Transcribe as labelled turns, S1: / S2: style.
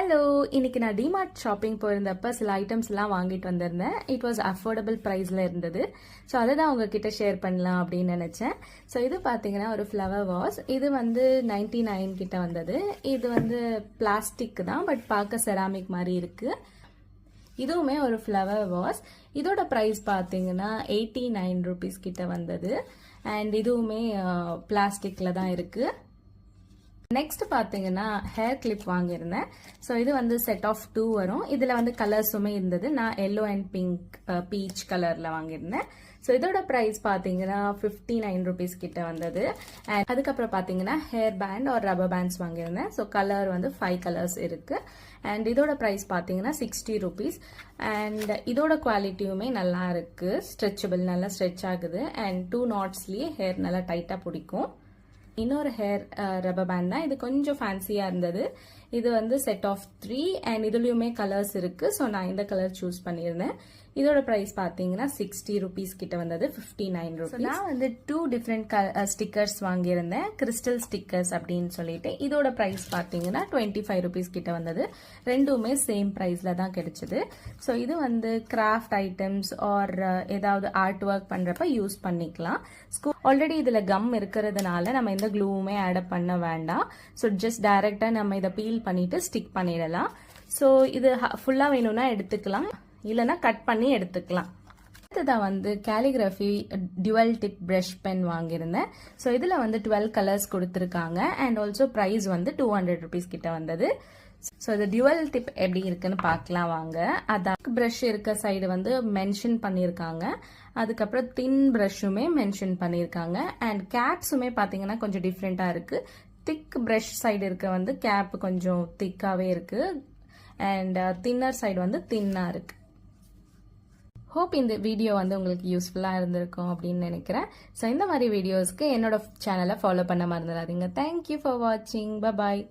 S1: Hello, இன்னைக்கு நான் DMart shopping போயிருந்தப்ப சில ஐட்டம்ஸ்லாம் வாங்கிட்டு வந்திருந்தேன். இட் வாஸ் அஃபோர்டபுள் ப்ரைஸில் இருந்தது. ஸோ அதை தான் உங்ககிட்ட ஷேர் பண்ணலாம் அப்படின்னு நினச்சேன். ஸோ இது பார்த்தீங்கன்னா ஒரு ஃப்ளவர் வாஸ். இது வந்து 99 கிட்ட வந்தது. இது வந்து பிளாஸ்டிக் தான், பட் பார்க்க செராமிக் மாதிரி இருக்கு. இதுவுமே ஒரு ஃப்ளவர் வாஸ். இதோட ப்ரைஸ் பார்த்தீங்கன்னா 89 ருபீஸ் கிட்ட வந்தது. அண்ட் இதுவுமே பிளாஸ்டிக்ல தான் இருக்கு. நெக்ஸ்ட் பார்த்தீங்கன்னா ஹேர் கிளிப் வாங்கியிருந்தேன். ஸோ இது வந்து செட் ஆஃப் 2 வரும். இதில் வந்து கலர்ஸுமே இருந்தது. நான் எல்லோ அண்ட் பிங்க் பீச் கலரில் வாங்கியிருந்தேன். ஸோ இதோட ப்ரைஸ் பார்த்தீங்கன்னா 59 ருபீஸ் கிட்ட வந்தது. அண்ட் அதுக்கப்புறம் பார்த்தீங்கன்னா ஹேர் பேண்ட் ஒரு ரப்பர் பேண்ட்ஸ் வாங்கியிருந்தேன். ஸோ கலர் வந்து 5 கலர்ஸ் இருக்கு. அண்ட் இதோட ப்ரைஸ் பார்த்தீங்கன்னா 60 ருபீஸ். அண்ட் இதோட குவாலிட்டியுமே நல்லா இருக்கு. ஸ்ட்ரெச்சபிள், நல்லா ஸ்ட்ரெச் ஆகுது. அண்ட் 2 நாட்ஸ்லேயே ஹேர் நல்லா டைட்டாக பிடிக்கும். இன்னொரு ஹேர் ரப்பர் பேண்ட் தான். இது கொஞ்சம் ஃபேன்சியா இருந்தது. இது வந்து செட் ஆஃப் 3 அண்ட் இதுலயுமே கலர்ஸ் இருக்கு. ஸோ நான் இந்த கலர் சூஸ் பண்ணியிருந்தேன். இதோட பிரைஸ் பார்த்தீங்கன்னா 60 ருபீஸ் கிட்ட வந்தது. 59 ருபீஸ். நான் வந்து 2 டிஃப்ரெண்ட் ஸ்டிக்கர்ஸ் வாங்கியிருந்தேன். கிறிஸ்டல் ஸ்டிக்கர்ஸ் அப்படின்னு சொல்லிட்டு. இதோட பிரைஸ் பார்த்தீங்கன்னா 25 ருபீஸ் கிட்ட வந்தது. ரெண்டுமே சேம் பிரைஸ்ல தான் கிடைச்சது. ஸோ இது வந்து கிராஃப்ட் ஐட்டம்ஸ் ஆர் ஏதாவது ஆர்ட் ஒர்க் பண்றப்ப யூஸ் பண்ணிக்கலாம். ஆல்ரெடி இதுல கம் இருக்கிறதுனால நம்ம எந்த க்ளூவுமே ஆட் பண்ண வேண்டாம். ஸோ ஜஸ்ட் டைரக்டா நம்ம இதை பீல் பண்ணிட்டு ஸ்டிக் பண்ணிடலாம். ஸோ இது ஃபுல்லா வேணும்னா எடுத்துக்கலாம், இல்லைன்னா கட் பண்ணி எடுத்துக்கலாம். அடுத்ததான் வந்து calligraphy dual tip brush pen வாங்கியிருந்தேன். ஸோ இதில் வந்து 12 கலர்ஸ் கொடுத்துருக்காங்க. அண்ட் ஆல்சோ ப்ரைஸ் வந்து 200 ருபீஸ் கிட்ட வந்தது. ஸோ இது டியூவல் டிப் எப்படி இருக்குன்னு பார்க்கலாம் வாங்க. அதான் ப்ரஷ் இருக்க சைடு வந்து மென்ஷன் பண்ணியிருக்காங்க. அதுக்கப்புறம் தின் ப்ரஷ்ஷுமே மென்ஷன் பண்ணியிருக்காங்க. அண்ட் கேப்ஸுமே பார்த்தீங்கன்னா கொஞ்சம் டிஃப்ரெண்ட்டாக இருக்கு. திக் ப்ரஷ் சைடு இருக்க வந்து கேப் கொஞ்சம் திக்காகவே இருக்கு. அண்ட் தின்னர் சைடு வந்து தின்னாக இருக்கு. ஹோப் இந்த வீடியோ வந்து உங்களுக்கு யூஸ்ஃபுல்லாக இருந்திருக்கும் அப்படின்னு நினைக்கிறேன். ஸோ இந்த மாதிரி வீடியோஸ்க்கு என்னோட சேனலை ஃபாலோ பண்ண மறந்துடாதீங்க. தேங்க்யூ ஃபார் வாட்சிங். பாய்.